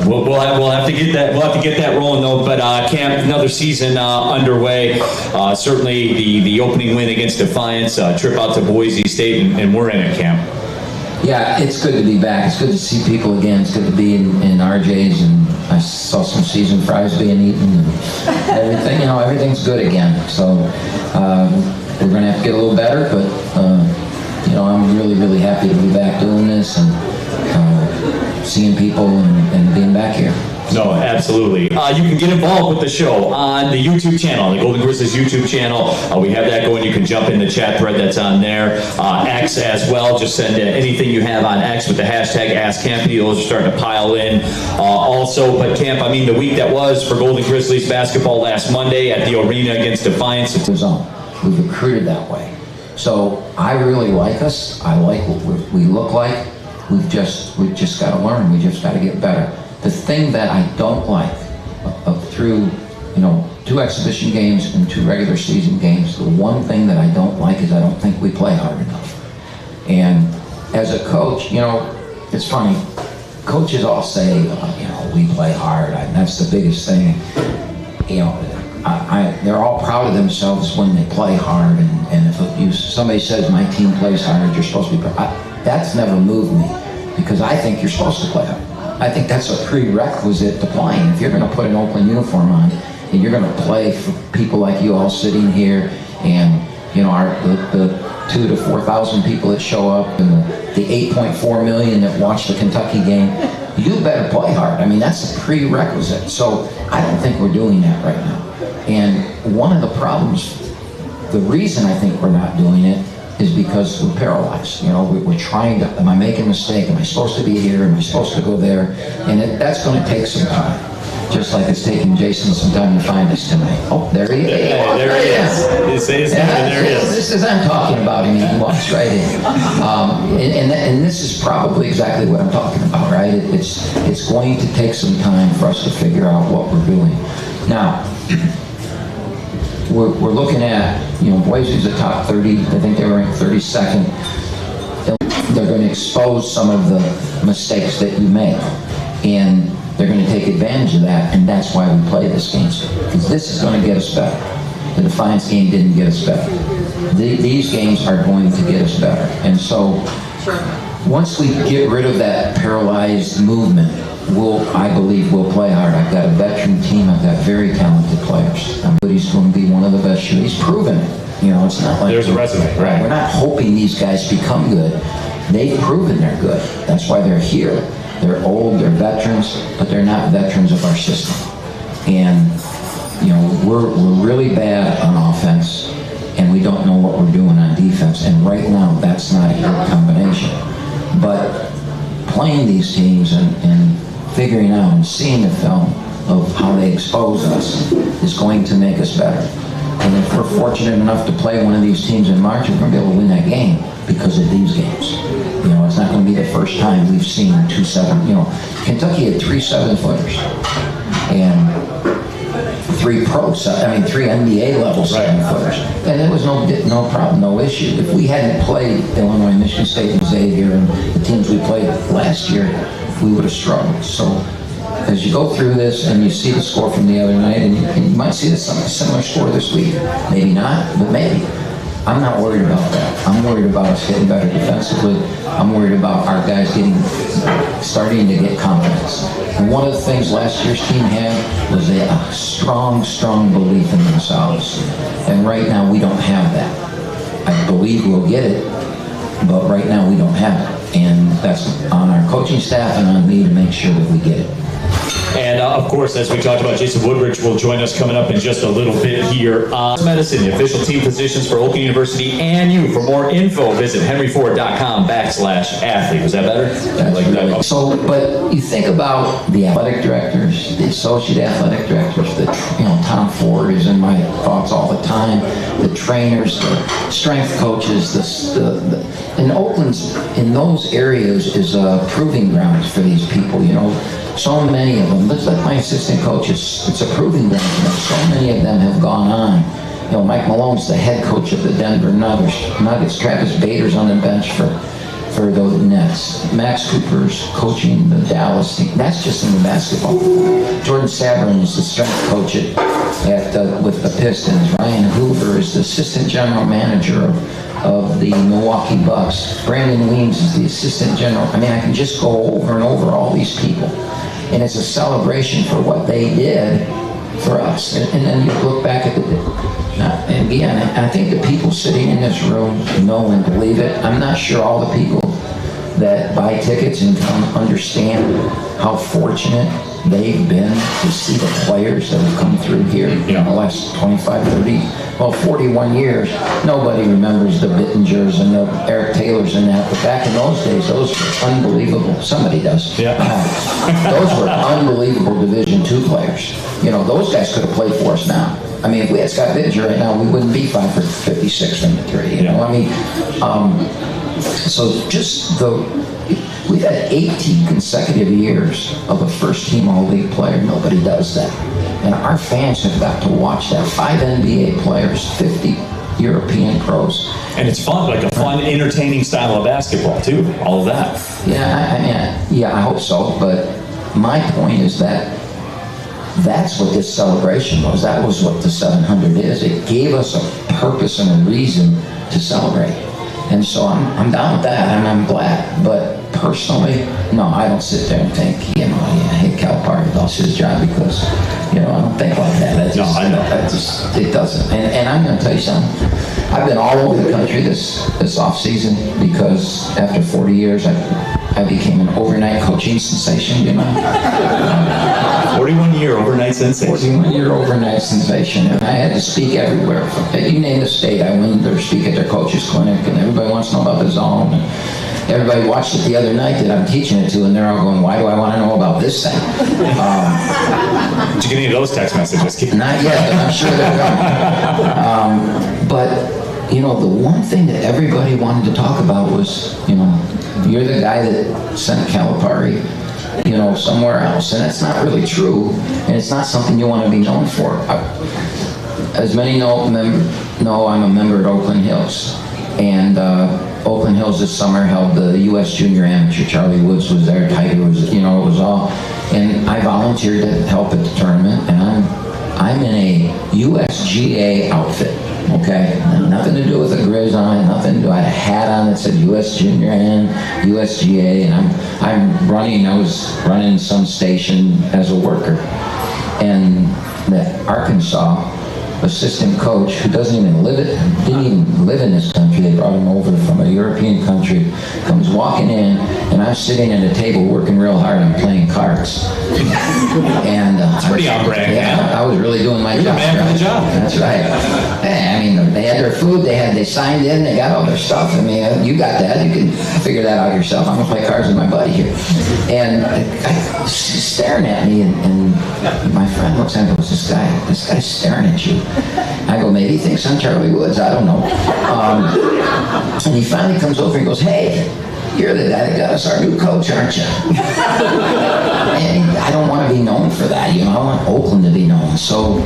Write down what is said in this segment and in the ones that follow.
We'll have to get that. We'll have to get that rolling though. But Camp, another season underway. Certainly the opening win against Defiance, trip out to Boise State, and we're in it, Camp. Yeah, it's good to be back. It's good to see people again. It's good to be in RJ's, and I saw some seasoned fries being eaten and everything. Everything's good again. So we're going to have to get a little better, but I'm really happy to be back doing this and seeing people and being back here. No, absolutely. You can get involved with the show on the YouTube channel, the Golden Grizzlies YouTube channel. We have that going. You can jump in the chat thread that's on there. X as well. Just send anything you have on X with the hashtag AskCampy. Those are starting to pile in. But Camp, the week that was for Golden Grizzlies basketball last Monday at the arena against Defiance. We've recruited that way. So I really like us. I like what we look like. We've just got to learn. We just got to get better. The thing that I don't like through 2 exhibition games and 2 regular season games, the one thing that I don't like is I don't think we play hard enough. And as a coach, it's funny. Coaches all say, we play hard. That's the biggest thing. They're all proud of themselves when they play hard. And if somebody says my team plays hard, you're supposed to be. That's never moved me because I think you're supposed to play hard. I think that's a prerequisite to playing. If you're going to put an Oakland uniform on and you're going to play for people like you all sitting here and the 2,000 to 4,000 people that show up and the 8.4 million that watch the Kentucky game, you better play hard. That's a prerequisite. So I don't think we're doing that right now. And one of the problems, the reason I think we're not doing it is because we're paralyzed. We're trying to, am I making a mistake? Am I supposed to be here? Am I supposed to go there? And that's going to take some time. Just like it's taking Jayson some time to find us tonight. Oh, there he is. There he is. There he is. This is, I'm talking about him. He walks right in. And this is probably exactly what I'm talking about, right? It's going to take some time for us to figure out what we're doing. Now, we're looking at, Boise's the top 30. I think they were ranked 32nd. They're going to expose some of the mistakes that you make. And they're going to take advantage of that, and that's why we play this game. Because this is going to get us better. The Defiance game didn't get us better. These games are going to get us better. And so, once we get rid of that paralyzed movement, I believe we'll play hard. I've got a veteran team. I've got very talented players. He's going to be one of the best shooters. He's proven it. It's not like there's a resume, right? We're not hoping these guys become good. They've proven they're good. That's why they're here. They're old, they're veterans, but they're not veterans of our system. And we're really bad on offense, and we don't know what we're doing on defense. And right now, that's not a good combination. But playing these teams and figuring out and seeing the film of how they expose us is going to make us better. And if we're fortunate enough to play one of these teams in March, we're going to be able to win that game because of these games. It's not going to be the first time we've seen 2 7. Kentucky had 3 7-footers and 3 NBA level 7-footers, and there was no problem, no issue. If we hadn't played Illinois, Michigan State, and Xavier, and the teams we played last year, we would have struggled. So as you go through this and you see the score from the other night, and you might see a similar score this week, maybe not, but maybe. I'm not worried about that. I'm worried about us getting better defensively. I'm worried about our guys starting to get confidence. And one of the things last year's team had was a strong belief in themselves. And right now we don't have that. I believe we'll get it, but right now we don't have it. And that's on our coaching staff and on me to make sure that we get it. And of course, as we talked about, Jayson Woodrich will join us coming up in just a little bit here on Medicine, the official team physicians for Oakland University and you. For more info, visit henryford.com/athlete. Was that better? That. So, but you think about the athletic directors, the associate athletic directors, Tom Ford is in my thoughts all the time, the trainers, the strength coaches, and Oakland's in those areas is proving grounds for these people, So many of them, just like my assistant coaches, it's a proving ground. So many of them have gone on. Mike Malone's the head coach of the Denver Nuggets. Travis Bader's on the bench for for the Nets. Max Cooper's coaching the Dallas team. That's just in the basketball. Jordan Sabrin is the strength coach with the Pistons. Ryan Hoover is the assistant general manager of the Milwaukee Bucks. Brandon Weems is the assistant general. I mean, I can just go over and over all these people. And it's a celebration for what they did for us. And then you look back at and again, I think the people sitting in this room know and believe it. I'm not sure all the people that buy tickets and come understand how fortunate they've been to see the players that have come through here in the last 25, 30, 41 years. Nobody remembers the Bittingers and the Eric Taylors and that, but back in those days, those were unbelievable. Somebody does. Yeah. Those were unbelievable Division II players. You know, those guys could have played for us now. I mean, if we had Scott Bittinger right now, we wouldn't be 5 for 56 from the three. You know, I mean, so just we've had 18 consecutive years of a first-team All-League player. Nobody does that. And our fans have got to watch that. 5 NBA players, 50 European pros. And it's fun, like a fun, entertaining style of basketball, too. All of that. Yeah, I hope so. But my point is that that's what this celebration was. That was what the 700 is. It gave us a purpose and a reason to celebrate. And so I'm down with that, and I'm glad. But personally, no, I don't sit there and think, hey, Calipari lost his job because, I don't think like that. It doesn't. And I'm going to tell you something. I've been all over the country this off season because after 40 years, I became an overnight coaching sensation. 41-year overnight sensation. 41-year overnight sensation, and I had to speak everywhere. You name the state, I went there to speak at their coaches clinic, and everybody wants to know about the zone. And everybody watched it the other night that I'm teaching it to, and they're all going, "Why do I want to know about this thing?" Did you get any of those text messages? Not yet, but I'm sure they're coming. But the one thing that everybody wanted to talk about was, you're the guy that sent Calipari, somewhere else, and that's not really true, and it's not something you want to be known for. As many know, I'm a member at Oakland Hills, and Oakland Hills this summer held the U.S. Junior Amateur. Charlie Woods was there, Tiger was, it was all, and I volunteered to help at the tournament, and I'm in a USGA outfit. Okay, nothing to do with the Grizz on it, nothing to do. I had a hat on that said US Junior and USGA, and I was running some station as a worker. And the Arkansas assistant coach, who didn't even live in this country, they brought him over from a European country, comes walking in, and I'm sitting at a table working real hard, I'm playing cards. And it's pretty on brand. Yeah, I was really doing my job. You're the man for the job. That's right. They had their food, they signed in, they got all their stuff. You got that, you can figure that out yourself. I'm gonna play cards with my buddy here. And she's staring at me, and my friend looks at me and goes, this guy's staring at you. I go, maybe he thinks I'm Charlie Woods, I don't know. And he finally comes over and goes, hey, you're the guy that got us our new coach, aren't you? And I don't want to be known for that, I want Oakland to be known. So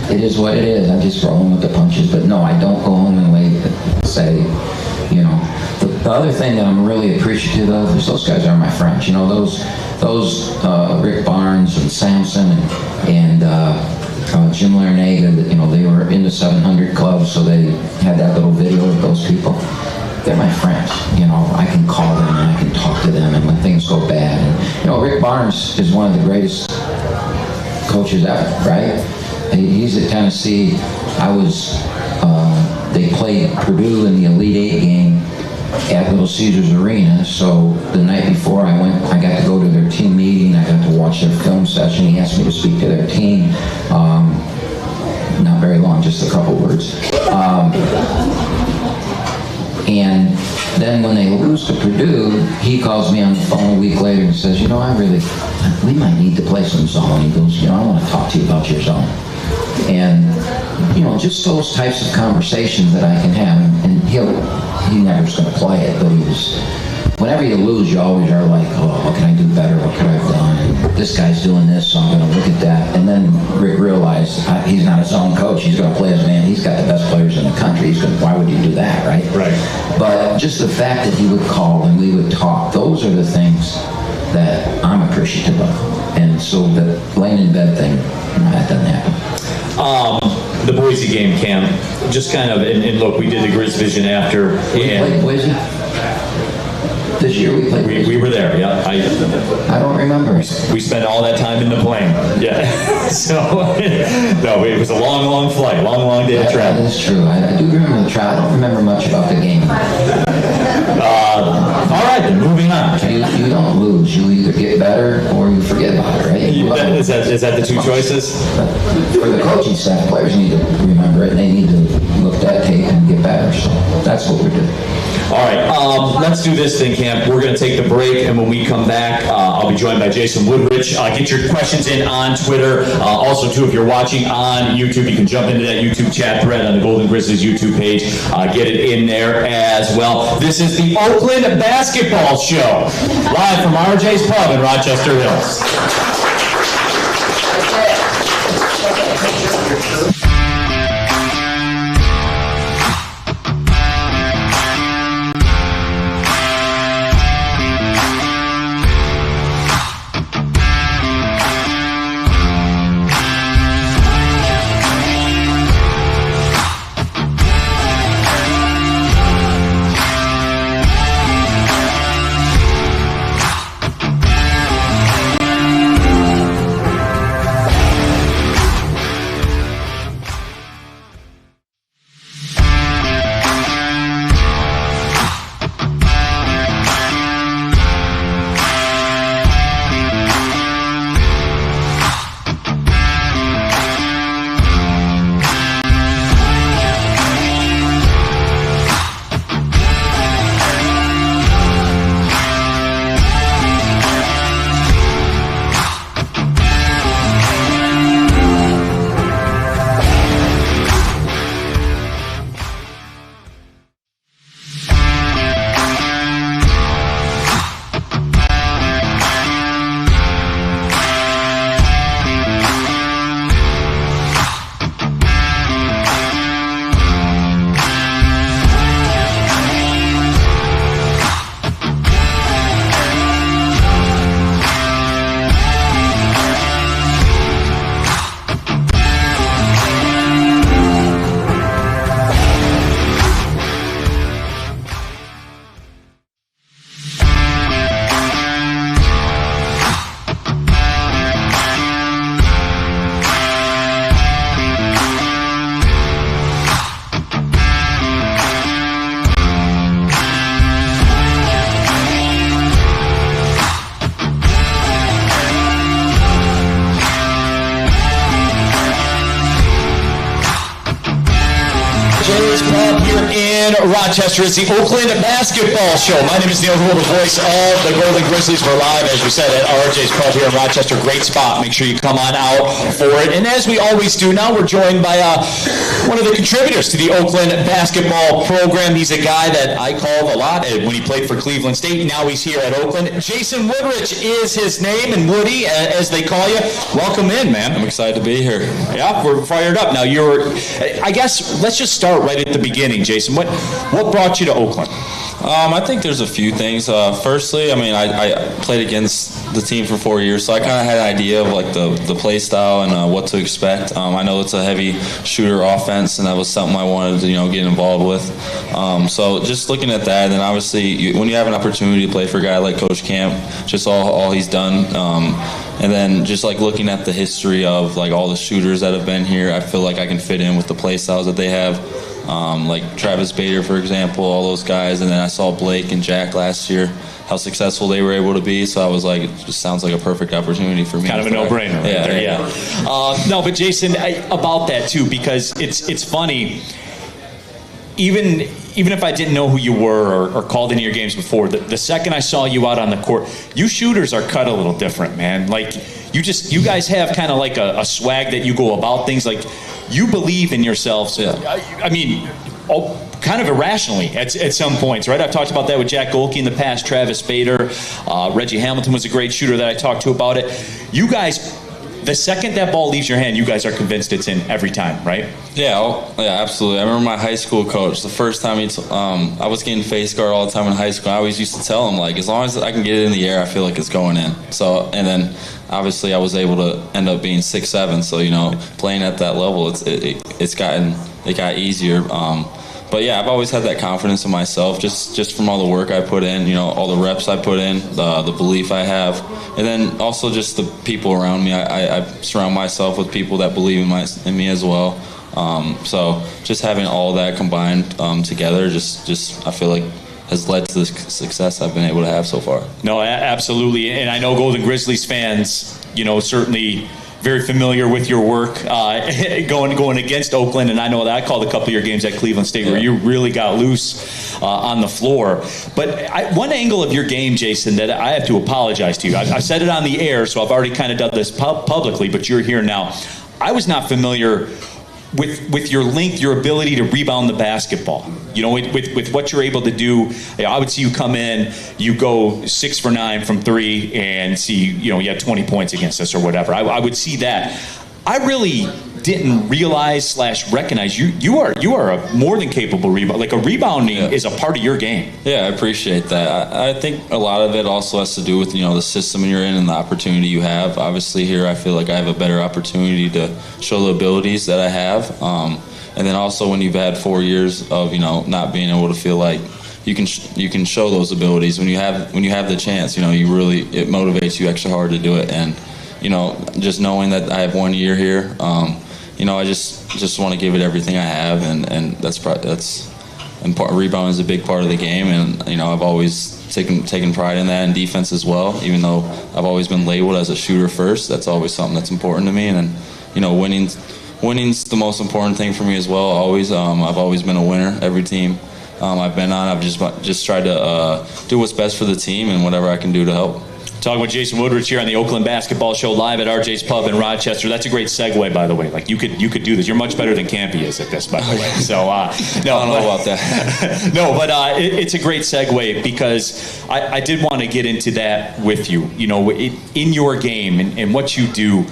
it is what it is. I'm just rolling with the punches. But no, I don't go home and wait and say, The other thing that I'm really appreciative of is those guys are my friends. Those Rick Barnes and Sampson and Jim Larinaga, they were in the 700 Club, so they had that little video of those people. They're my friends. I can call them and I can talk to them, and when things go bad. And, Rick Barnes is one of the greatest coaches ever, right? He's at Tennessee. They played Purdue in the Elite Eight game at Little Caesars Arena. So the night before I got to go to their team meeting. I got to watch their film session. He asked me to speak to their team. Not very long, just a couple words. And then when they lose to Purdue, he calls me on the phone a week later and says, we might need to play some zone. He goes, I want to talk to you about your zone. And, just those types of conversations that I can have. And he never's going to play it, but whenever you lose, you always are like, oh, what can I do better? What could I have done? And this guy's doing this, so I'm going to look at that. And then Rick realized he's not his own coach. He's going to play his man. He's got the best players in the country. Why would you do that, right? Right. But just the fact that he would call and we would talk, those are the things that I'm appreciative of. And so the laying in bed thing, that doesn't happen. The Boise game, Cam, just kind of, and look, we did the Grizz Vision after. We played Boise? This year we played Boise? We were there, yeah. I don't remember. We spent all that time in the plane. Yeah. So, no, it was a long flight, long day of travel. That is true. I do remember the travel. I don't remember much about the game. All right, then, moving on. You don't lose. You either get better or you forget about it, right? Is that the two choices? For the coaching staff, players need to remember it, and they need to look at that tape and get better. So that's what we're doing. All right, let's do this thing, Camp. We're going to take the break, and when we come back, I'll be joined by Jayson Woodrich. Get your questions in on Twitter. Also, too, if you're watching on YouTube, you can jump into that YouTube chat thread on the Golden Grizzlies YouTube page. Get it in there as well. This is the Oakland Basketball Show, live from RJ's Pub in Rochester Hills. Rochester. It's the Oakland Basketball Show. My name is Neil Gould, the voice of the Golden Grizzlies. We're live, as we said, at RJ's Pub here in Rochester. Great spot. Make sure you come on out for it. And as we always do now, we're joined by one of the contributors to the Oakland basketball program. He's a guy that I called a lot when he played for Cleveland State. Now he's here at Oakland. Jayson Woodrich is his name, and Woody, as they call you. Welcome in, man. I'm excited to be here. Yeah, we're fired up. Now, I guess, let's just start right at the beginning, Jayson. What brought you to Oakland? I think there's a few things. Firstly, I mean, I played against the team for 4 years, so I kind of had an idea of like the play style and what to expect. I know it's a heavy shooter offense, and that was something I wanted to get involved with. So just looking at that, and then obviously when you have an opportunity to play for a guy like Coach Kampe, just all he's done. And then just like looking at the history of like all the shooters that have been here, I feel like I can fit in with the play styles that they have. Like Travis Bader, for example, all those guys. And then I saw Blake and Jack last year, how successful they were able to be. So I was like, it just sounds like a perfect opportunity for me. Kind of a no-brainer. Yeah. No, but Jayson, about that too, because it's funny. Even if I didn't know who you were or called into your games before, the second I saw you out on the court, you shooters are cut a little different, man. Like you guys have kind of like a swag that you go about things. Like you believe in yourselves. Yeah. I mean, kind of irrationally at some points, right? I've talked about that with Jack Golke in the past, Travis Bader, Reggie Hamilton was a great shooter that I talked to about it. You guys, the second that ball leaves your hand, you guys are convinced it's in every time, right? Yeah, absolutely. I remember my high school coach, the first time I was getting face guard all the time in high school. I always used to tell him, like, as long as I can get it in the air, I feel like it's going in. So, and then obviously I was able to end up being 6'7", so, you know, playing at that level, it got easier. But yeah, I've always had that confidence in myself, just from all the work I put in, you know, all the reps I put in, the belief I have, and then also just the people around me. I surround myself with people that believe in me as well. So just having all that combined together, just I feel like has led to the success I've been able to have so far. No, absolutely, and I know Golden Grizzlies fans, you know, certainly very familiar with your work going against Oakland, and I know that I called a couple of your games at Cleveland State where you really got loose on the floor. But one angle of your game, Jayson, that I have to apologize to you. I said it on the air, so I've already kind of done this publicly, but you're here now. I was not familiar with your length, your ability to rebound the basketball. You know, with what you're able to do, I would see you come in, you go 6 for 9 from 3, and see, you know, you had 20 points against us or whatever. I would see that. I really didn't realize / recognize you are a more than capable rebound. Like, a rebounding is a part of your game. Yeah, I appreciate that. I think a lot of it also has to do with, you know, the system you're in and the opportunity you have. Obviously here I feel like I have a better opportunity to show the abilities that I have. And then also when you've had 4 years of, you know, not being able to feel like you can show those abilities when you have the chance, you know, it motivates you extra hard to do it. And, you know, just knowing that I have 1 year here, you know, I just want to give it everything I have, and that's important. Rebounding is a big part of the game, and, you know, I've always taken pride in that, and defense as well. Even though I've always been labeled as a shooter first, that's always something that's important to me. And then, you know, winning's the most important thing for me as well. Always, I've always been a winner. Every team I've been on, I've just tried to do what's best for the team and whatever I can do to help. Talking with Jayson Woodrich here on the Oakland Basketball Show live at RJ's Pub in Rochester. That's a great segue, by the way. Like, you could do this. You're much better than Kampe is at this, by the way. So, no, I don't know about that. No, but it's a great segue, because I did want to get into that with you. You know, in your game and what you do,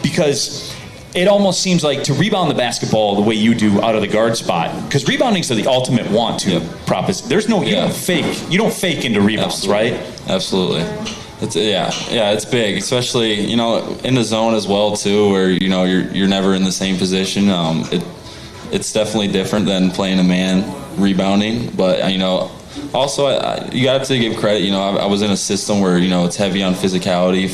because it almost seems like to rebound the basketball the way you do out of the guard spot, because rebounding's the ultimate want-to proposition. There's no you don't fake into rebounds, Absolutely. right? Absolutely. It's big, especially, you know, in the zone as well too, where, you know, you're never in the same position. It's definitely different than playing a man rebounding, but, you know, also you got to give credit. You know, I was in a system where, you know, it's heavy on physicality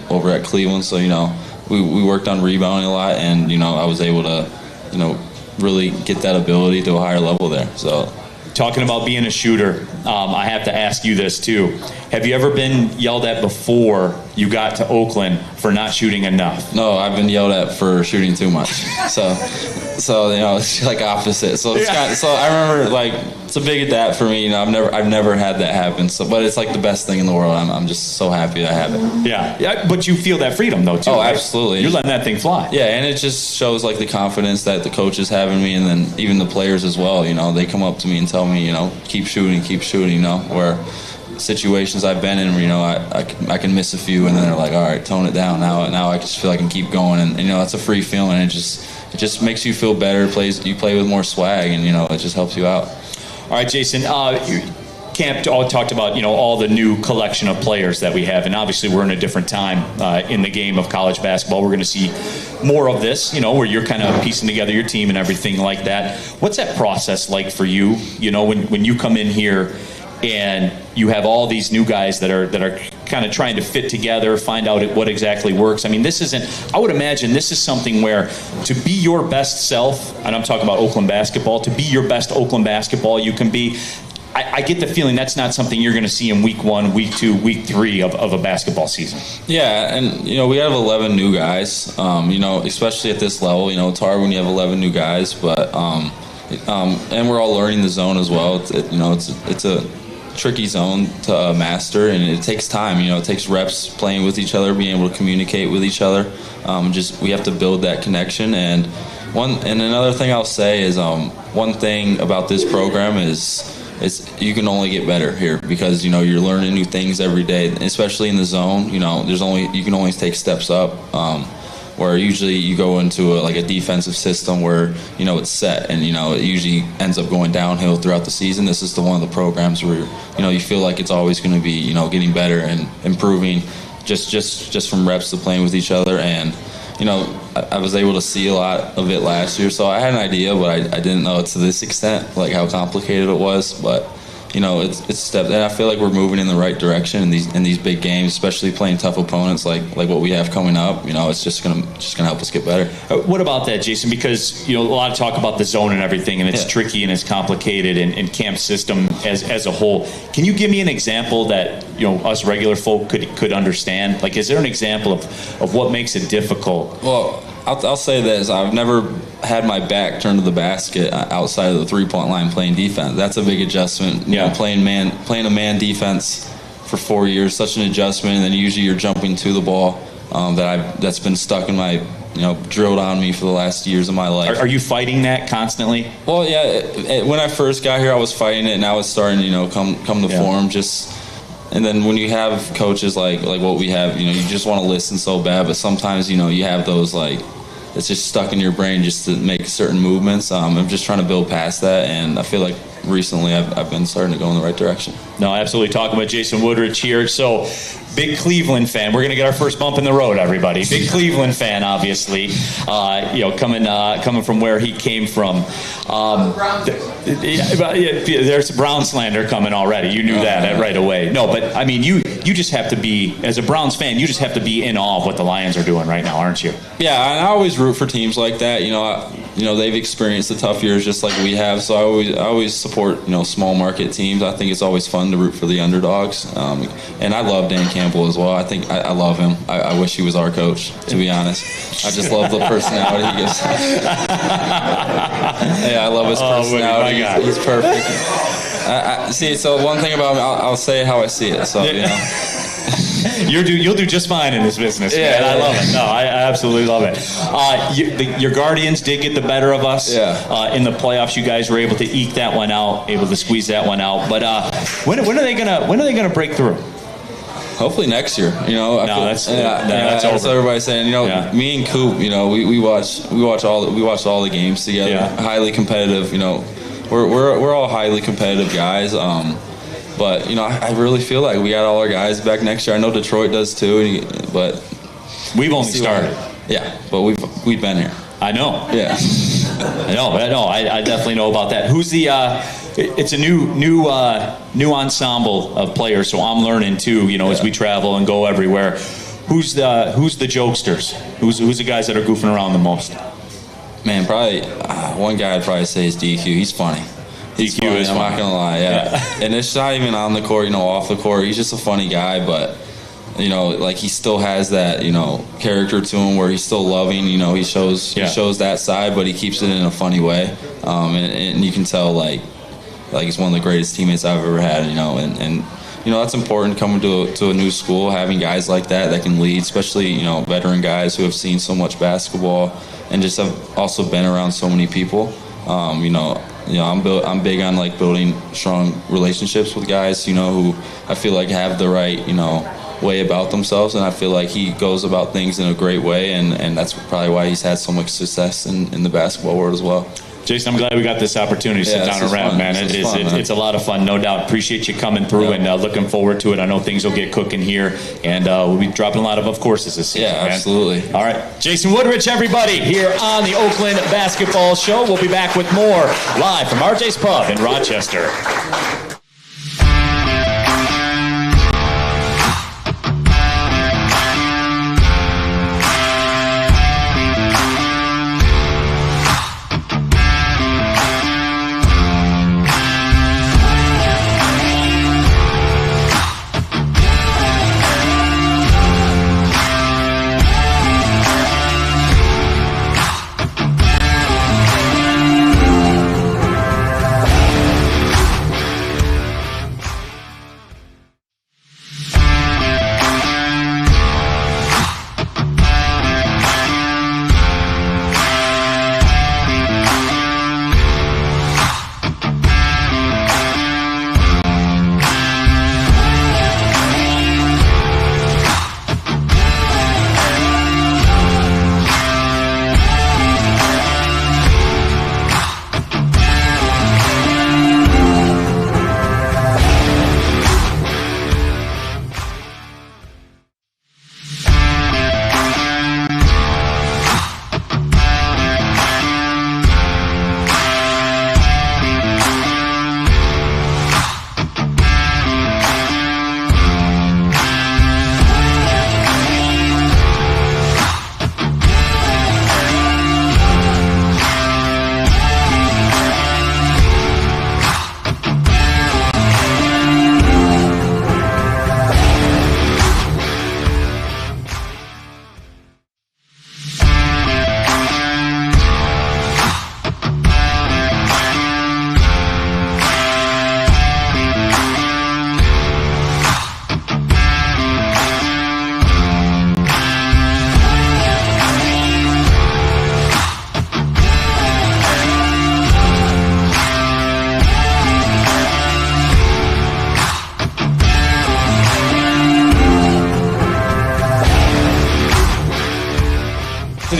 over at Cleveland, so, you know, we worked on rebounding a lot, and, you know, I was able to, you know, really get that ability to a higher level there. So, talking about being a shooter, I have to ask you this too. Have you ever been yelled at before you got to Oakland for not shooting enough? No, I've been yelled at for shooting too much. So you know, it's like opposite. So so I remember, like, it's a big adapt for me. You know, I've never had that happen. So, but it's like the best thing in the world. I'm just so happy I have it. Yeah. But you feel that freedom though too. Oh, right? Absolutely. You're letting that thing fly. Yeah, and it just shows, like, the confidence that the coaches have in me, and then even the players as well. You know, they come up to me and tell me, you know, keep shooting. You know, where situations I've been in, you know, I can miss a few, and then they're like, all right, tone it down. Now I just feel I can keep going, and, you know, that's a free feeling. It just makes you feel better. You play with more swag, and, you know, it just helps you out. All right, Jayson. Camp talked about, you know, all the new collection of players that we have, and obviously we're in a different time in the game of college basketball. We're going to see more of this, you know, where you're kind of piecing together your team and everything like that. What's that process like for you? You know, when you come in here and you have all these new guys that are kind of trying to fit together, find out what exactly works. I mean, I would imagine this is something where to be your best self, and I'm talking about Oakland basketball, to be your best Oakland basketball you can be, I get the feeling that's not something you're going to see in week 1, week 2, week 3 of a basketball season. Yeah, and, you know, we have 11 new guys, you know, especially at this level. You know, it's hard when you have 11 new guys, but and we're all learning the zone as well. It's a tricky zone to master, and it takes time. You know, it takes reps playing with each other, being able to communicate with each other. We have to build that connection. And another thing I'll say is one thing about this program is you can only get better here, because, you know, you're learning new things every day, especially in the zone. You know, you can only take steps up. where usually you go into a defensive system where, it's set and, it usually ends up going downhill throughout the season. This is one of the programs where, you feel like it's always going to be, getting better and improving just from reps to playing with each other. And, I was able to see a lot of it last year. So I had an idea, but I didn't know to this extent, like how complicated it was. But, it's step. And I feel like we're moving in the right direction in these big games, especially playing tough opponents like what we have coming up. It's just gonna help us get better. What about that, Jayson? Because a lot of talk about the zone and everything, and it's tricky and it's complicated, and camp system as a whole. Can you give me an example that us regular folk could understand? Like, is there an example of what makes it difficult? Well, I'll say this: I've never had my back turned to the basket outside of the three-point line playing defense. That's a big adjustment. Playing a man defense for 4 years, such an adjustment. And then usually you're jumping to the ball that's been stuck in my, drilled on me for the last years of my life. Are you fighting that constantly? Well, yeah. When I first got here, I was fighting it. Now it's starting, come to form. And then when you have coaches like what we have, you just want to listen so bad. But sometimes, you have those it's just stuck in your brain just to make certain movements. I'm just trying to build past that, and I feel like recently I've been starting to go in the right direction. No, absolutely. Talking about Jayson Woodrich here. So, big Cleveland fan. We're going to get our first bump in the road, everybody. Big Cleveland fan, obviously. Coming from where he came from. There's Brown slander coming already. You knew that right away. No, but I mean, you just have to be, as a Browns fan, you just have to be in awe of what the Lions are doing right now, aren't you? Yeah, and I always root for teams like that. They've experienced the tough years just like we have. So I always support small market teams. I think it's always fun to root for the underdogs. And I love Dan Campbell as well. I love him. I wish he was our coach, to be honest. I just love the personality he gives. Yeah, I love his personality. He's perfect. See, so one thing about him, I'll say how I see it. So, You'll do just fine in this business, man. I love it. No, I absolutely love it. Your Guardians did get the better of us in the playoffs. You guys were able to eke that one out, able to squeeze that one out. But when are they gonna break through? Hopefully next year. That's over. That's what everybody's saying. Me and Coop, we watch all the games together. Yeah. Highly competitive. We're all highly competitive guys. But I really feel like we got all our guys back next year. I know Detroit does too, but we've only started. But we've been here. I know. Yeah. I know. I definitely know about that. Who's the? It's a new ensemble of players, so I'm learning too. As we travel and go everywhere. Who's the jokesters? Who's the guys that are goofing around the most? Man, probably one guy I'd probably say is DQ. He's funny. DQ is funny. I'm not gonna lie, and it's not even on the court, off the court. He's just a funny guy, but he still has that character to him where he's still loving. He shows that side, but he keeps it in a funny way, and you can tell like he's one of the greatest teammates I've ever had. And that's important coming to a new school, having guys like that can lead, especially veteran guys who have seen so much basketball and just have also been around so many people. I'm big on building strong relationships with guys, who I feel like have the right, way about themselves, and I feel like he goes about things in a great way, and that's probably why he's had so much success in the basketball world as well. Jayson, I'm glad we got this opportunity to sit down and rap, man. It's a lot of fun, no doubt. Appreciate you coming through and looking forward to it. I know things will get cooking here, and we'll be dropping a lot of courses this season. Yeah, absolutely. Man. All right. Jayson Woodrich, everybody, here on the Oakland Basketball Show. We'll be back with more live from RJ's Pub in Rochester.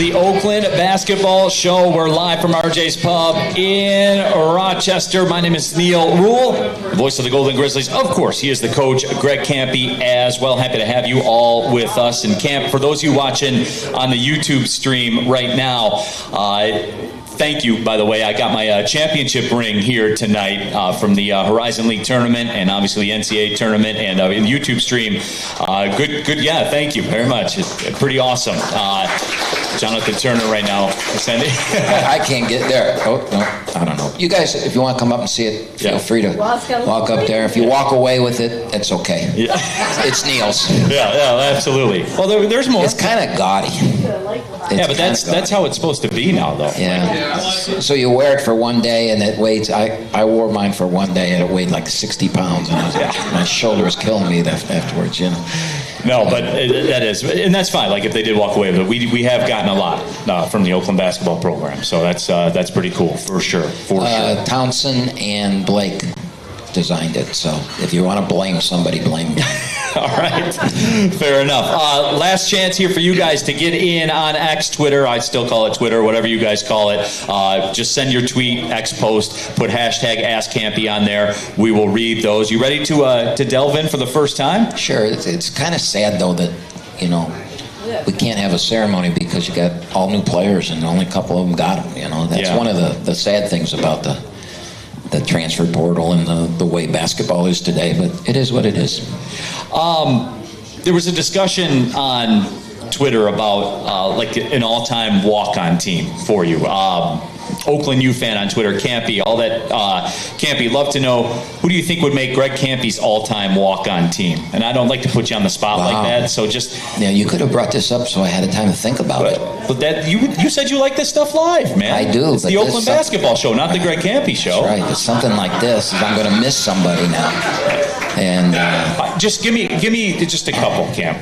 the Oakland Basketball Show. We're live from RJ's Pub in Rochester. My name is Neil Rule, voice of the Golden Grizzlies. Of course, he is the coach, Greg Kampe, as well. Happy to have you all with us in camp. For those of you watching on the YouTube stream right now, thank you, by the way. I got my championship ring here tonight from the Horizon League tournament and obviously the NCAA tournament and in the YouTube stream. Good, yeah, thank you very much. It's pretty awesome. Jonathan Turner right now. I can't get there. Oh, no, I don't know. You guys, if you want to come up and see it, feel free to walk up there. If you walk away with it, it's okay. Yeah. It's Neil's. Yeah, absolutely. Well, there's more. It's kind of gaudy. Yeah, but that's how it's supposed to be now, though. Yeah. So you wear it for one day, and it weighs. I wore mine for one day, and it weighed like 60 pounds, and my shoulder was killing me afterwards. You know. No, but that is, and that's fine. Like if they did walk away, but we have gotten a lot from the Oakland basketball program, so that's pretty cool for sure. Townsend and Blake designed it, so if you want to blame somebody, blame me. All right, fair enough. Last chance here for you guys to get in on X, Twitter. I still call it Twitter, whatever you guys call it. Just send your tweet, X post, put hashtag AskKampe on there. We will read those. You ready to delve in for the first time? Sure. It's kind of sad though that we can't have a ceremony because you got all new players and only a couple of them got them. That's one of the sad things about the transfer portal and the way basketball is today, but it is what it is. There was a discussion on Twitter about like an all-time walk-on team for you. Oakland U fan on Twitter, Kampe, all that. Kampe, love to know, who do you think would make Greg Kampe's all-time walk-on team? And I don't like to put you on the spot like that, so just... Yeah, you could have brought this up so I had time to think about it. But that you said you like this stuff live, man. I do. It's the Oakland basketball show, not the Greg Kampe show. That's right. It's something like this. I'm going to miss somebody now. And just give me just a couple, Cam.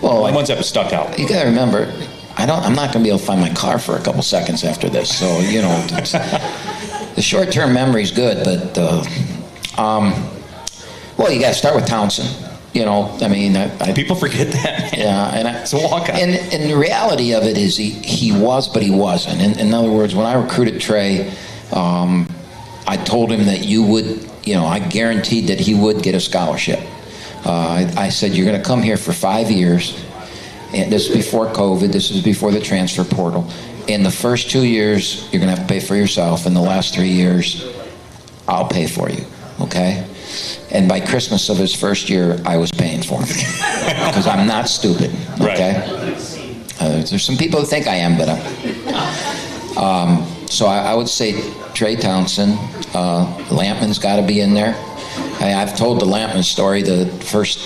Well, ones that stuck out. You got to remember, I'm not going to be able to find my car for a couple seconds after this. So the short-term memory's good, but well, you got to start with Townsend. People forget that. Man. Yeah, it's a walk-on. And the reality of it is he was, but he wasn't. In other words, when I recruited Trey, I told him that you would. I guaranteed that he would get a scholarship. I said, you're going to come here for 5 years. And this is before COVID. This is before the transfer portal. In the first 2 years, you're going to have to pay for yourself. In the last 3 years, I'll pay for you. Okay? And by Christmas of his first year, I was paying for him. Because I'm not stupid. Okay? Right. There's some people who think I am, but so I would say Trey Townsend. Lampman's got to be in there. I've told the Lampman story the first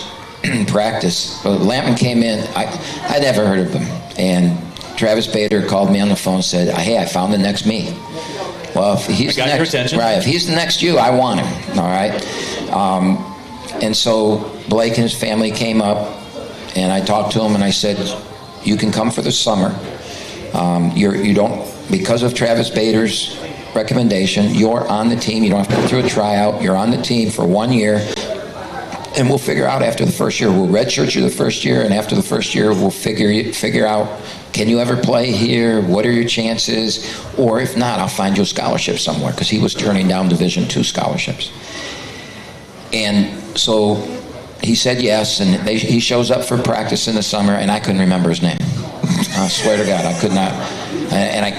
practice. Lampman came in. I never heard of him. And Travis Bader called me on the phone and said, hey, I found the next me. Well, if he's the next, right, if he's the next you, I want him. All right. And so Blake and his family came up, and I talked to him, and I said, you can come for the summer. You don't, because of Travis Bader's recommendation, you're on the team. You don't have to go through a tryout. You're on the team for 1 year, and we'll figure out after the first year. We'll redshirt you the first year, and after the first year, we'll figure out, can you ever play here? What are your chances? Or if not, I'll find you a scholarship somewhere, because he was turning down Division II scholarships. And so he said yes, and he shows up for practice in the summer, and I couldn't remember his name. I swear to God, I could not. And I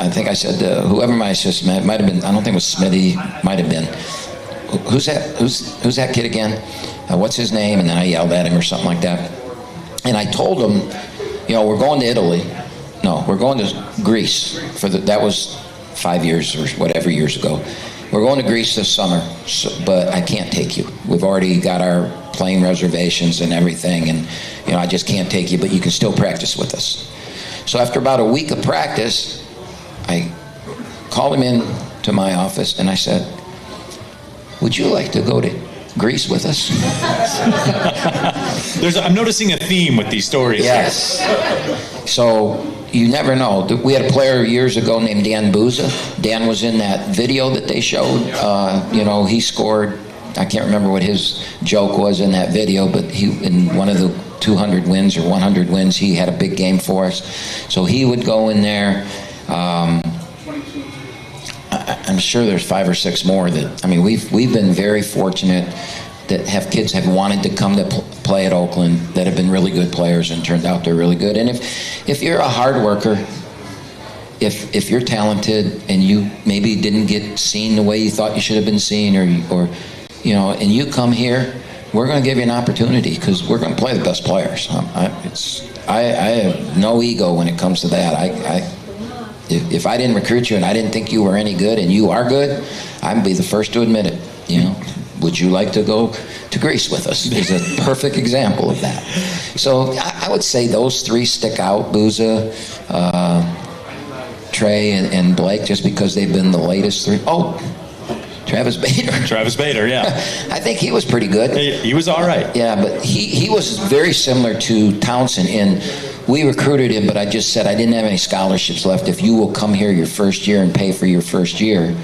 think I said, whoever my assistant, it might have been, I don't think it was Smithy, might have been. Who's that kid again? What's his name? And then I yelled at him or something like that. And I told him, we're going to Italy. No, we're going to Greece. That was 5 years or whatever years ago. We're going to Greece this summer, but I can't take you. We've already got our plane reservations and everything, and I just can't take you, but you can still practice with us. So after about a week of practice, I called him in to my office and I said, would you like to go to Greece with us? I'm noticing a theme with these stories. Yes. So you never know. We had a player years ago named Dan Booza. Dan was in that video that they showed. He scored. I can't remember what his joke was in that video, but in one of the 200 wins or 100 wins. He had a big game for us. So he would go in there. I'm sure there's 5 or 6 more that, I mean, we've been very fortunate that kids have wanted to come to play at Oakland that have been really good players and turned out they're really good. And if you're a hard worker, if you're talented and you maybe didn't get seen the way you thought you should have been seen, or you know, and you come here, we're going to give you an opportunity because we're going to play the best players. I have no ego when it comes to that. If I didn't recruit you and I didn't think you were any good and you are good, I'd be the first to admit it. You know, would you like to go to Greece with us? Is a perfect example of that. So I would say those 3 stick out: Booza, Trey, and Blake, just because they've been the latest 3. Oh, Travis Bader. Travis Bader, yeah. I think he was pretty good. He was all right. Yeah, but he was very similar to Townsend in we recruited him, but I just said I didn't have any scholarships left. If you will come here your first year and pay for your first year,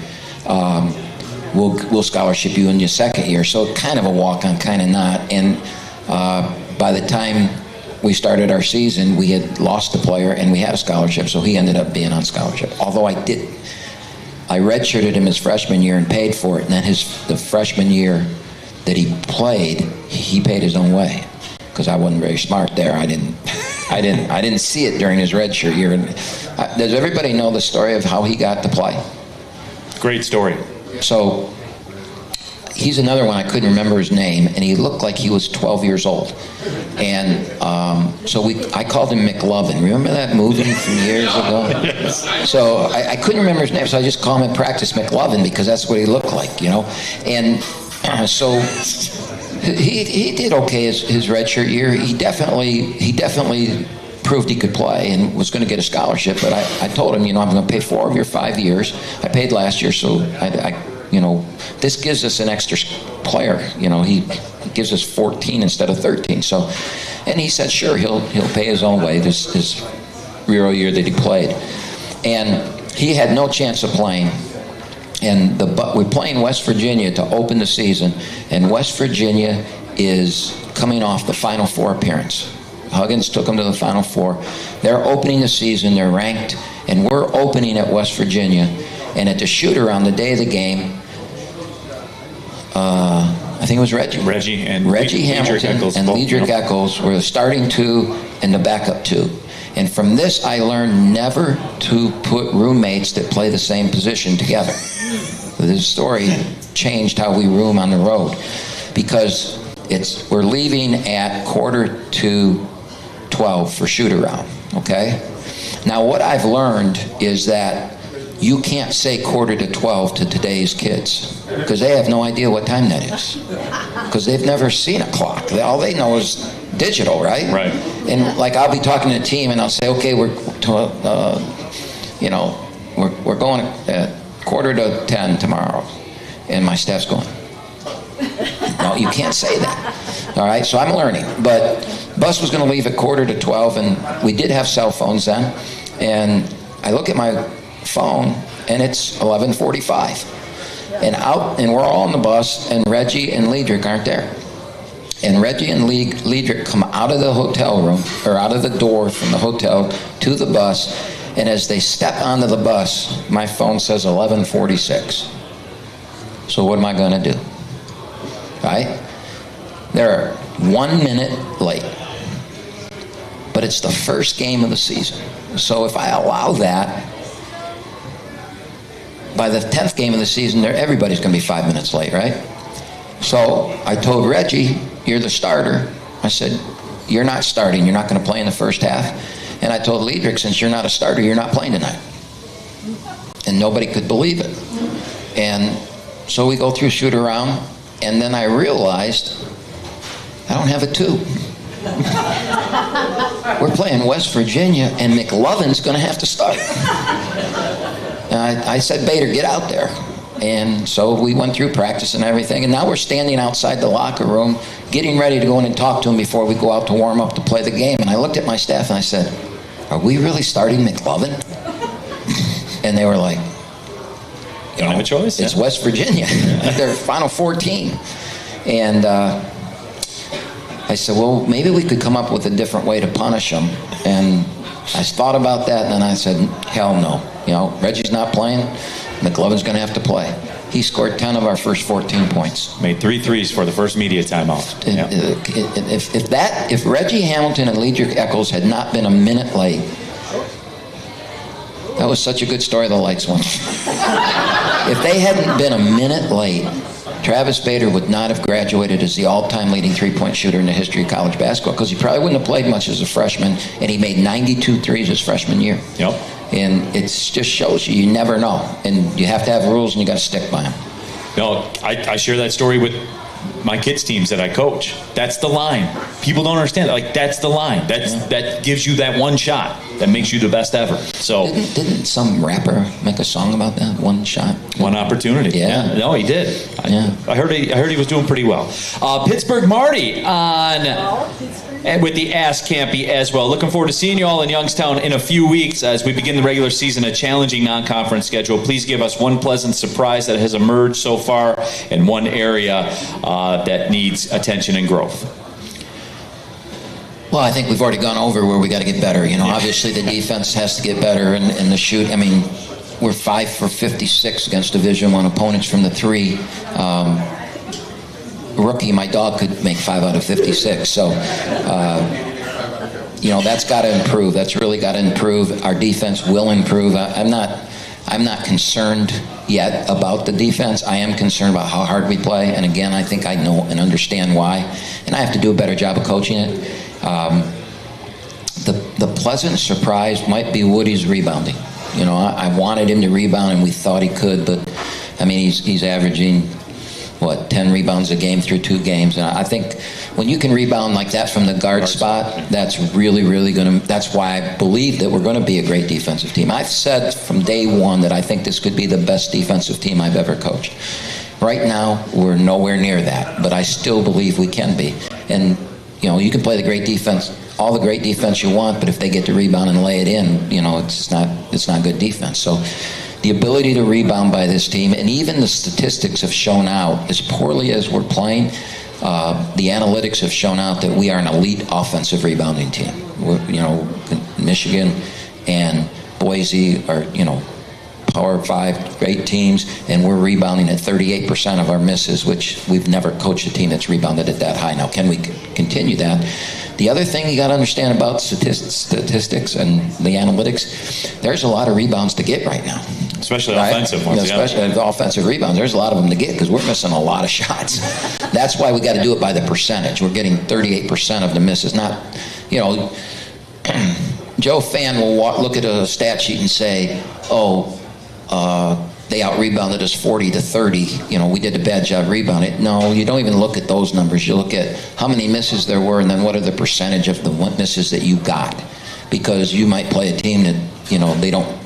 we'll scholarship you in your second year. So kind of a walk-on, kind of not. And by the time we started our season, we had lost a player and we had a scholarship, so he ended up being on scholarship. Although I redshirted him his freshman year and paid for it, and then the freshman year that he played, he paid his own way because I wasn't very smart there. I didn't see it during his redshirt year. Does everybody know the story of how he got to play? Great story. So he's another one, I couldn't remember his name, and he looked like he was 12 years old. And so I called him McLovin. Remember that movie from years ago? Yes. So I couldn't remember his name, so I just called him in practice McLovin because that's what he looked like, you know. And so he did okay his redshirt year. He definitely proved he could play and was going to get a scholarship. But I told him, you know, I'm going to pay 4 of your 5 years. I paid last year, so you know, this gives us an extra player. You know, he gives us 14 instead of 13. So, and he said, sure, he'll pay his own way this real year that he played. And he had no chance of playing. And we're playing West Virginia to open the season, and West Virginia is coming off the Final Four appearance. Huggins took them to the Final Four. They're opening the season. They're ranked, and we're opening at West Virginia. And at the shoot-around, the day of the game, I think it was Reggie Hamilton and Liedrich Eccles were the starting 2 and the backup 2. And from this, I learned never to put roommates that play the same position together. This story changed how we room on the road because we're leaving at 11:45 for shoot-around. Okay. Now, what I've learned is that you can't say 11:45 to today's kids because they have no idea what time that is because they've never seen a clock. All they know is digital, right? Right. And like I'll be talking to the team and I'll say, okay, we're going at 9:45 tomorrow, and my staff's going, no, you can't say that. All right, so I'm learning. But bus was going to leave at 11:45, and we did have cell phones then. And I look at my phone, and it's 11:45. And we're all on the bus, and Reggie and Liedrich aren't there. And Reggie and Liedrich come out of the hotel room, or out of the door from the hotel to the bus, and as they step onto the bus, my phone says 11:46. So what am I going to do? Right? They're 1 minute late. But it's the first game of the season. So if I allow that, by the 10th game of the season, everybody's going to be 5 minutes late, right? So I told Reggie, you're the starter. I said, you're not starting. You're not going to play in the first half. And I told Liedrich, since you're not a starter, you're not playing tonight. And nobody could believe it. And so we go through shoot around, and then I realized I don't have a 2. We're playing West Virginia, and McLovin's going to have to start. And I said, Bader, get out there. And so we went through practice and everything, and now we're standing outside the locker room getting ready to go in and talk to him before we go out to warm up to play the game. And I looked at my staff and I said, are we really starting McLovin? And they were like, you don't have a choice. It's West Virginia. They're Final 14. And I said, well, maybe we could come up with a different way to punish him. And I thought about that, and then I said, hell no. You know, Reggie's not playing. McLovin's going to have to play. He scored 10 of our first 14 points. Made 3 threes for the first media timeout. Yeah. If Reggie Hamilton and Liedrich Eccles had not been a minute late, that was such a good story the lights went. If they hadn't been a minute late, Travis Bader would not have graduated as the all-time leading three-point shooter in the history of college basketball, because he probably wouldn't have played much as a freshman, and he made 92 threes his freshman year. Yep. And it just shows you never know. And you have to have rules, and you got to stick by them. No, I share that story with my kids' teams that I coach. That's the line. People don't understand that. Like, that's the line. That gives you that one shot that makes you the best ever. So didn't some rapper make a song about that? One shot, one opportunity. Yeah. No, he did. I heard he was doing pretty well. Pittsburgh Marty on. And with the Ask Kampe as well. Looking forward to seeing you all in Youngstown in a few weeks as we begin the regular season, a challenging non-conference schedule. Please give us one pleasant surprise that has emerged so far and one area that needs attention and growth. Well, I think we've already gone over where we got to get better. You know, obviously the defense has to get better, and the shoot. I mean, we're 5 for 56 against Division I opponents from the three. Rookie, my dog, could make 5 out of 56. So, you know, that's got to improve. That's really got to improve. Our defense will improve. I'm not concerned yet about the defense. I am concerned about how hard we play. And again, I think I know and understand why. And I have to do a better job of coaching it. The pleasant surprise might be Woody's rebounding. You know, I wanted him to rebound, and we thought he could, but I mean, he's averaging 10 rebounds a game through 2 games. And I think when you can rebound like that from the guard spot, that's really, really going to, that's why I believe that we're going to be a great defensive team. I've said from day one that I think this could be the best defensive team I've ever coached. Right now, we're nowhere near that, but I still believe we can be. And, you know, you can play the great defense, all the great defense you want, but if they get to rebound and lay it in, you know, it's not good defense. So the ability to rebound by this team, and even the statistics have shown out, as poorly as we're playing, the analytics have shown out that we are an elite offensive rebounding team. You know, Michigan and Boise are, you know, Power 5 great teams, and we're rebounding at 38% of our misses, which we've never coached a team that's rebounded at that high. Now, can we continue that? The other thing you got to understand about statistics and the analytics, there's a lot of rebounds to get right now. Especially offensive ones. Especially the offensive rebounds. There's a lot of them to get because we're missing a lot of shots. That's why we got to do it by the percentage. We're getting 38% of the misses. Not, you know, Joe Fan will look at a stat sheet and say, they out-rebounded us 40-30. You know, we did a bad job rebounding. No, you don't even look at those numbers. You look at how many misses there were, and then what are the percentage of the misses that you got. Because you might play a team that, you know,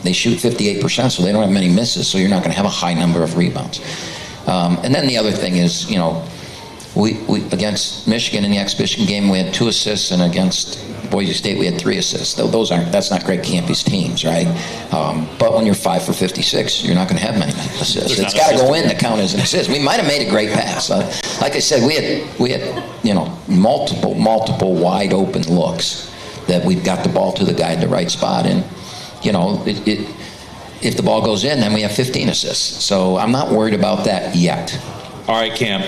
they shoot 58%, so they don't have many misses, so you're not going to have a high number of rebounds. And then the other thing is, you know, we against Michigan in the exhibition game, we had 2 assists, and against Boise State, we had 3 assists. That's not Greg Kampe's teams, right? But when you're 5 for 56, you're not going to have many assists. It's got to go in to count as an assist. We might have made a great pass. Like I said, we had you know, multiple wide open looks that we've got the ball to the guy at the right spot, and you know, if the ball goes in, then we have 15 assists. So I'm not worried about that yet. All right, Cam.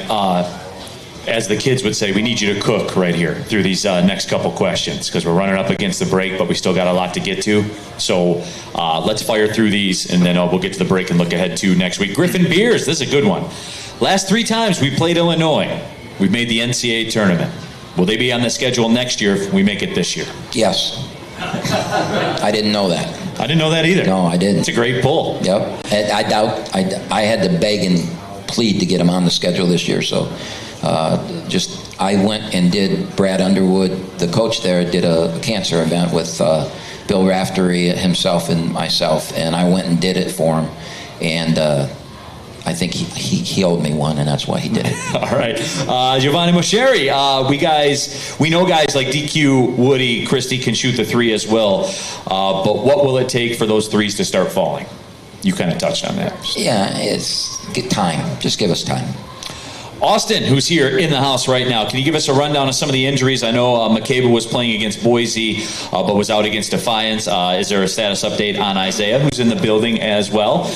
As the kids would say, we need you to cook right here through these next couple questions because we're running up against the break, but we still got a lot to get to. So let's fire through these, and then we'll get to the break and look ahead to next week. Griffin Beers, this is a good one. Last 3 times we played Illinois, we've made the NCAA tournament. Will they be on the schedule next year if we make it this year? Yes. I didn't know that. I didn't know that either. No, I didn't. It's a great pull. Yep. I doubt. I had to beg and plead to get them on the schedule this year. So I went and did. Brad Underwood, the coach there, did a cancer event with Bill Raftery himself and myself, and I went and did it for him. And I think he owed me one, and that's why he did it. All right. Giovanni Mosheri, we know guys like DQ, Woody, Christie can shoot the 3 as well, but what will it take for those 3s to start falling? You kind of touched on that. Yeah, it's get time. Just give us time. Austin, who's here in the house right now, can you give us a rundown of some of the injuries? I know McCabe was playing against Boise, but was out against Defiance. Is there a status update on Isaiah, who's in the building as well?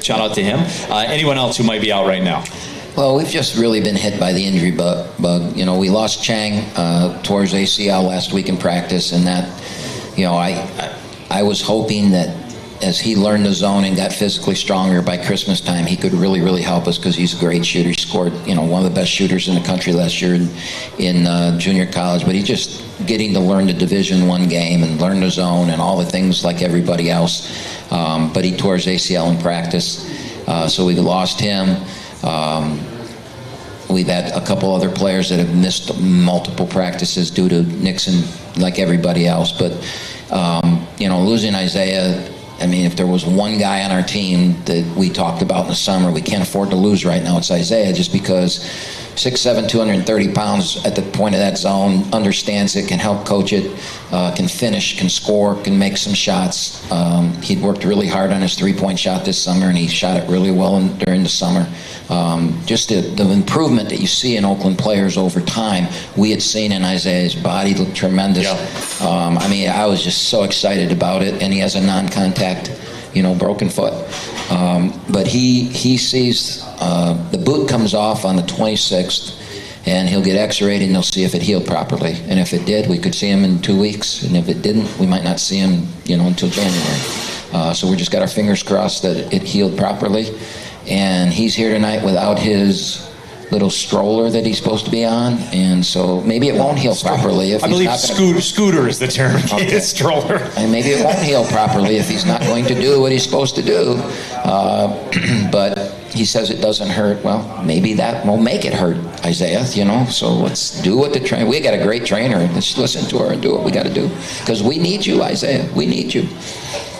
Shout out to him. Anyone else who might be out right now? Well, we've just really been hit by the injury bug. You know, we lost Chang towards ACL last week in practice, and that, you know, I was hoping that as he learned the zone and got physically stronger by Christmas time, he could really, really help us because he's a great shooter. He scored, you know, one of the best shooters in the country last year in junior college. But he's just getting to learn the Division I game and learn the zone and all the things like everybody else. But he tore his ACL in practice, so we lost him. We've had a couple other players that have missed multiple practices due to Nixon, like everybody else. But, you know, losing Isaiah, I mean, if there was one guy on our team that we talked about in the summer, we can't afford to lose right now, it's Isaiah, just because 6'7", 230 pounds at the point of that zone, understands it, can help coach it, can finish, can score, can make some shots. He'd worked really hard on his three-point shot this summer, and he shot it really well during the summer. Just the improvement that you see in Oakland players over time, we had seen in Isaiah's body looked tremendous. Yeah. I mean, I was just so excited about it, and he has a non-contact, you know, broken foot. But he sees the boot comes off on the 26th, and he'll get x-rayed and they'll see if it healed properly. And if it did, we could see him in 2 weeks. And if it didn't, we might not see him, you know, until January. So we just got our fingers crossed that it healed properly. And he's here tonight without his little stroller that he's supposed to be on, and so maybe it won't heal properly if I he's believe not gonna... scooter is the term. Okay. Stroller. And maybe it won't heal properly if he's not going to do what he's supposed to do. But he says it doesn't hurt. Well, maybe that will make it hurt, Isaiah, you know. So let's do what the trainer... We got a great trainer. Let's listen to her and do what we got to do. Because we need you, Isaiah. We need you.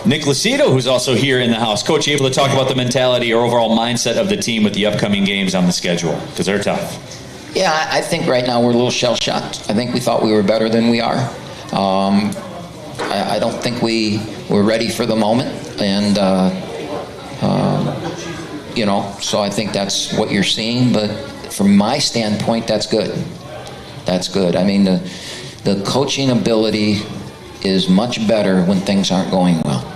Nick Lucido, who's also here in the house. Coach, you able to talk about the mentality or overall mindset of the team with the upcoming games on the schedule? Because they're tough. Yeah, I think right now we're a little shell-shocked. I think we thought we were better than we are. I don't think we were ready for the moment. And, you know, so I think that's what you're seeing. But from my standpoint, that's good. That's good. I mean, the coaching ability is much better when things aren't going well.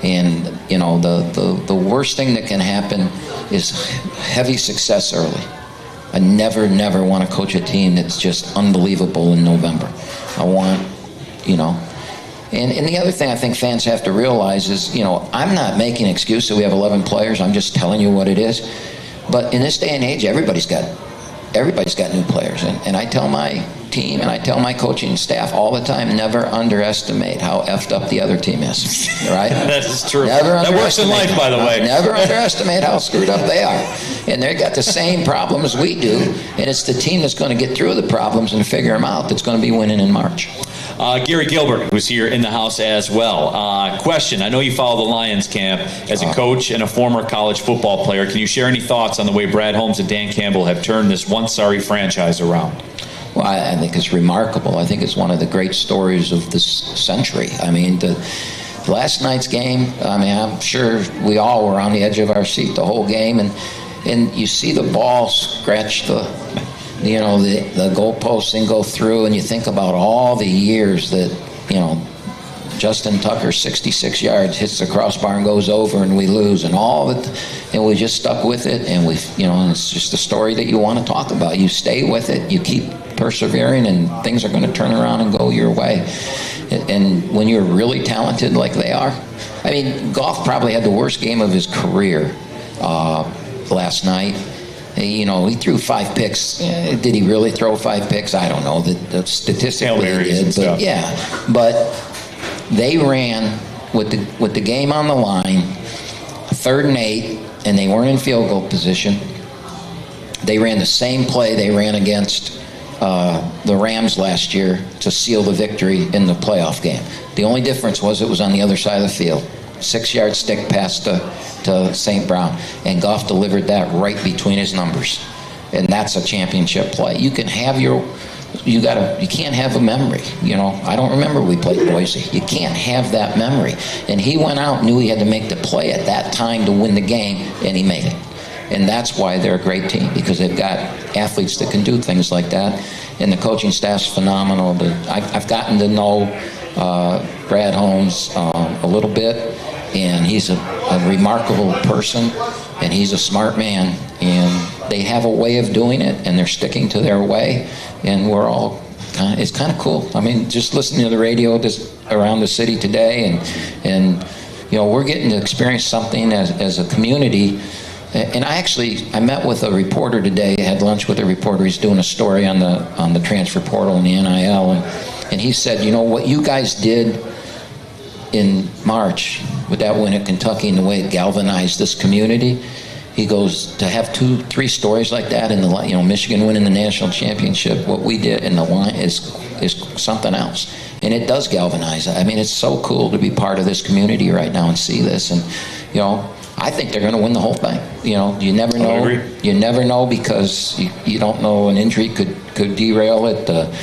And, you know, the worst thing that can happen is heavy success early. I never want to coach a team that's just unbelievable in November. I want, you know. And the other thing I think fans have to realize is, you know, I'm not making an excuse that we have 11 players. I'm just telling you what it is. But in this day and age, everybody's got new players. And I tell my team and I tell my coaching staff all the time, never underestimate how effed up the other team is. Right? That is true. That works in life, by the way. Never underestimate how screwed up they are. And they've got the same problems we do. And it's the team that's going to get through the problems and figure them out that's going to be winning in March. Gary Gilbert, who's here in the house as well. Question, I know you follow the Lions camp as a coach and a former college football player. Can you share any thoughts on the way Brad Holmes and Dan Campbell have turned this once sorry franchise around? Well, I think it's remarkable. I think it's one of the great stories of this century. I mean, the last night's game, I mean, I'm sure we all were on the edge of our seat the whole game. And you see the ball scratch the goalposts and go through, and you think about all the years that, you know, Justin Tucker, 66 yards, hits the crossbar and goes over, and we lose, and all of it, and we just stuck with it, and and it's just a story that you want to talk about. You stay with it, you keep persevering, and things are going to turn around and go your way. And when you're really talented like they are, I mean, Goff probably had the worst game of his career last night. You know, he threw 5 picks. Did he really throw 5 picks? I don't know. That statistically he did, but yeah. But they ran with the game on the line, 3rd and 8, and they weren't in field goal position. They ran the same play they ran against the Rams last year to seal the victory in the playoff game. The only difference was it was on the other side of the field. 6-yard stick pass to St. Brown, and Goff delivered that right between his numbers, and that's a championship play. You can have you can't have a memory. You know, I don't remember we played Boise. You can't have that memory. And he went out, knew he had to make the play at that time to win the game, and he made it. And that's why they're a great team, because they've got athletes that can do things like that. And the coaching staff's phenomenal. I've gotten to know Brad Holmes a little bit, and he's a remarkable person, and he's a smart man. And they have a way of doing it, and they're sticking to their way. And we're all it's kind of cool. I mean, just listening to the radio just around the city today, and you know, we're getting to experience something as a community. And I met with a reporter today. I had lunch with a reporter. He's doing a story on the transfer portal and the NIL, and he said, you know, what you guys did in March with that win at Kentucky and the way it galvanized this community. He goes, to have 2-3 stories like that, and Michigan winning the national championship, what we did in the line is something else, and it does galvanize. I mean, it's so cool to be part of this community right now and see this, and you know, I think they're going to win the whole thing. You know, you never know. You never know, because you don't know, an injury could derail it. A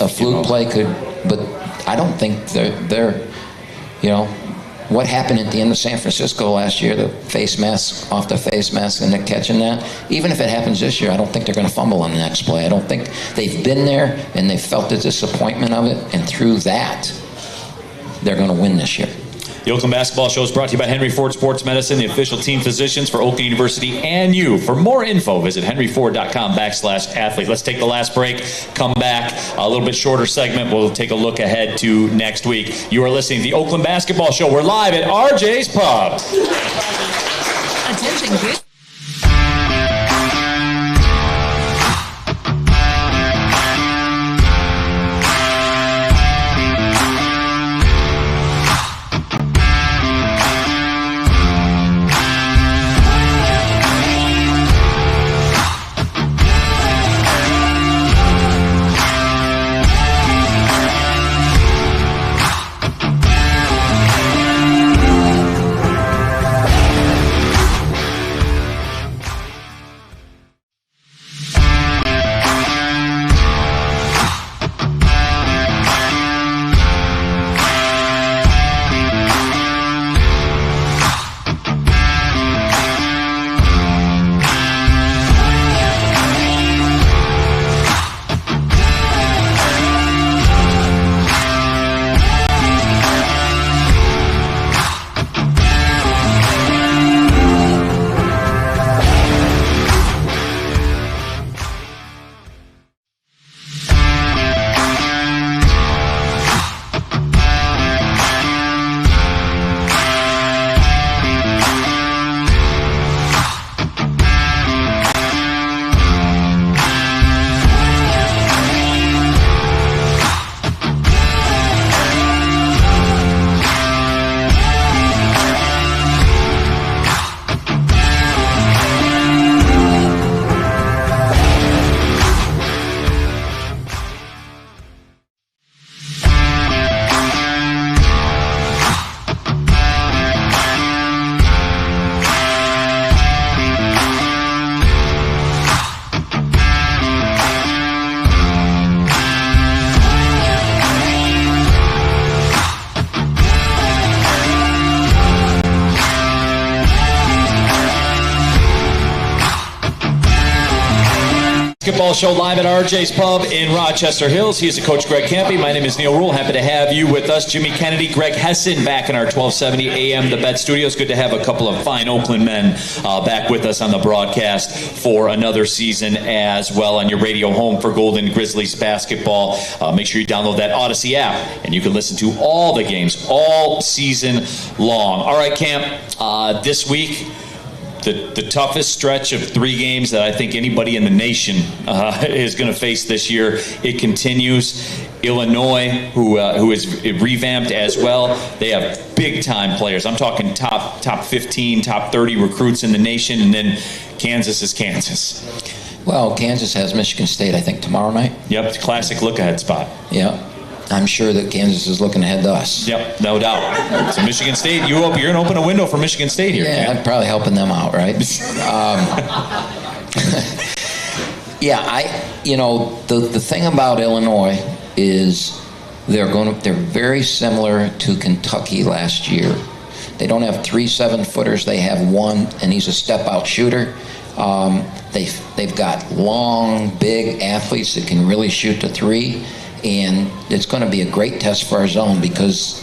fluke play could, but I don't think they're you know. What happened at the end of San Francisco last year, the face mask off the face mask and the catching that, even if it happens this year, I don't think they're going to fumble on the next play. I don't think they've been there and they've felt the disappointment of it, and through that, they're going to win this year. The Oakland Basketball Show is brought to you by Henry Ford Sports Medicine, the official team physicians for Oakland University and you. For more info, visit henryford.com/athlete. Let's take the last break, come back, a little bit shorter segment. We'll take a look ahead to next week. You are listening to the Oakland Basketball Show. We're live at RJ's Pub. Attention, kids. Basketball Show live at RJ's Pub in Rochester Hills. He is the coach, Greg Kampe. My name is Neil Rule. Happy to have you with us. Jimmy Kennedy, Greg Hessen back in our 1270 AM The Bet Studios. Good to have a couple of fine Oakland men back with us on the broadcast for another season as well on your radio home for Golden Grizzlies basketball. Make sure you download that Odyssey app and you can listen to all the games all season long. All right, Camp, this week, the toughest stretch of 3 games that I think anybody in the nation is going to face this year. It continues. Illinois, who is revamped as well, they have big-time players. I'm talking top 15, top 30 recruits in the nation, and then Kansas is Kansas. Well, Kansas has Michigan State, I think, tomorrow night. Yep, it's a classic look-ahead spot. Yeah. I'm sure that Kansas is looking ahead to us. Yep, no doubt. So Michigan State, you're going to open a window for Michigan State here. Yeah, I'm probably helping them out, right? Yeah, the thing about Illinois is they're very similar to Kentucky last year. They don't have 3 7-footers. They have one, and he's a step-out shooter. They've got long, big athletes that can really shoot the 3, and it's going to be a great test for our zone because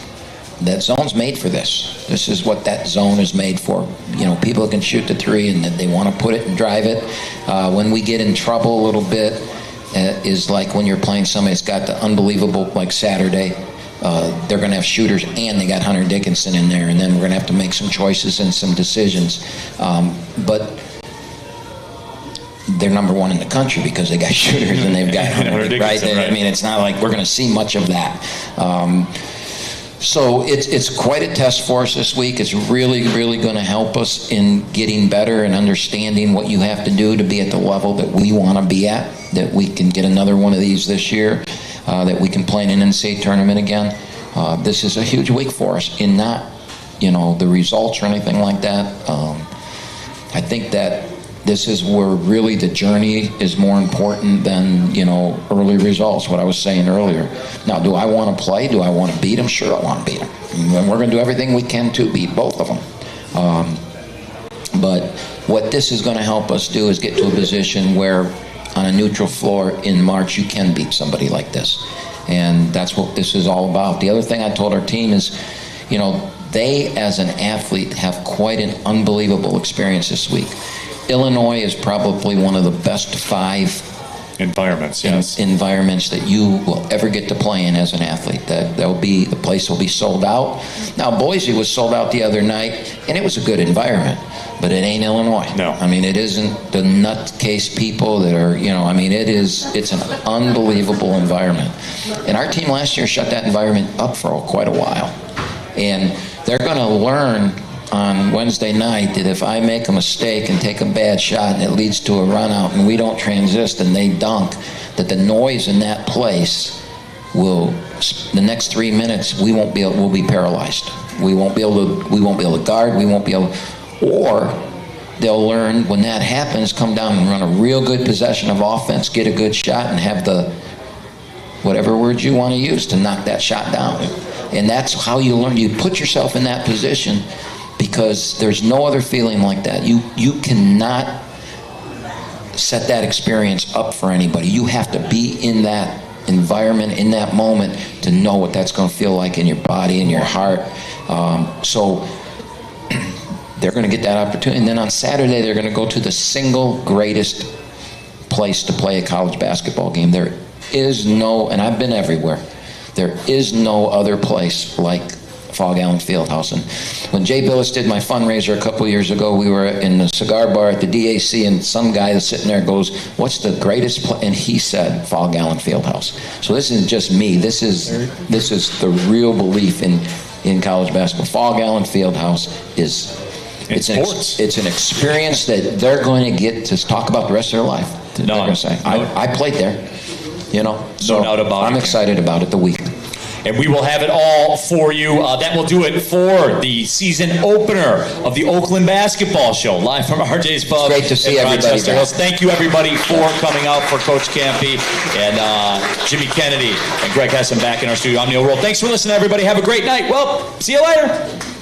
that zone's made for this. This is what that zone is made for. You know, people can shoot the 3 and they want to put it and drive it. When we get in trouble a little bit is like when you're playing somebody that's got the unbelievable, like Saturday, they're going to have shooters and they got Hunter Dickinson in there, and then we're going to have to make some choices and some decisions. But they're number 1 in the country because they got shooters and they've got Hunter Dickinson, right? I mean, it's not like we're going to see much of that. So it's quite a test for us this week. It's really, really going to help us in getting better and understanding what you have to do to be at the level that we want to be at, that we can get another one of these this year, that we can play in an NCAA tournament again. This is a huge week for us in not, the results or anything like that. I think that this is where really the journey is more important than, early results, what I was saying earlier. Now, do I want to play? Do I want to beat them? Sure, I want to beat them. And we're going to do everything we can to beat both of them. But what this is going to help us do is get to a position where on a neutral floor in March you can beat somebody like this. And that's what this is all about. The other thing I told our team is, they as an athlete have quite an unbelievable experience this week. Illinois is probably one of the best 5 environments that you will ever get to play in as an athlete. The place will be sold out. Now Boise was sold out the other night, and it was a good environment, but it ain't Illinois. No, I mean, it isn't the nutcase people that are. It's an unbelievable environment, and our team last year shut that environment up for quite a while, and they're going to learn on Wednesday night that if I make a mistake and take a bad shot and it leads to a run out and we don't transist and they dunk, that the noise in that place will, the next 3 minutes, we'll be paralyzed. We won't be able to guard, or they'll learn when that happens, come down and run a real good possession of offense, get a good shot, and have the whatever words you want to use to knock that shot down. And that's how you learn. You put yourself in that position, because there's no other feeling like that. You cannot set that experience up for anybody. You have to be in that environment, in that moment, to know what that's going to feel like in your body and your heart. So they're going to get that opportunity. And then on Saturday, they're going to go to the single greatest place to play a college basketball game. There is no, and I've been everywhere, there is no other place like Fog Allen Fieldhouse. And when Jay Billis did my fundraiser a couple years ago, we were in the cigar bar at the DAC, and some guy that's sitting there goes, "What's the greatest place?" And he said Fog Allen Fieldhouse. So this isn't just me. This is the real belief in college basketball. Fog Allen Fieldhouse is it's an experience that they're going to get to talk about the rest of their life. They're going to say, I played there. So no doubt about it. I'm excited about it the week. And we will have it all for you. That will do it for the season opener of the Oakland Basketball Show, live from RJ's Pub. It's great to see everybody. Thank you, everybody, for coming out, for Coach Kampe and Jimmy Kennedy and Greg Hessen back in our studio. I'm Neil Roll. Thanks for listening, everybody. Have a great night. Well, see you later.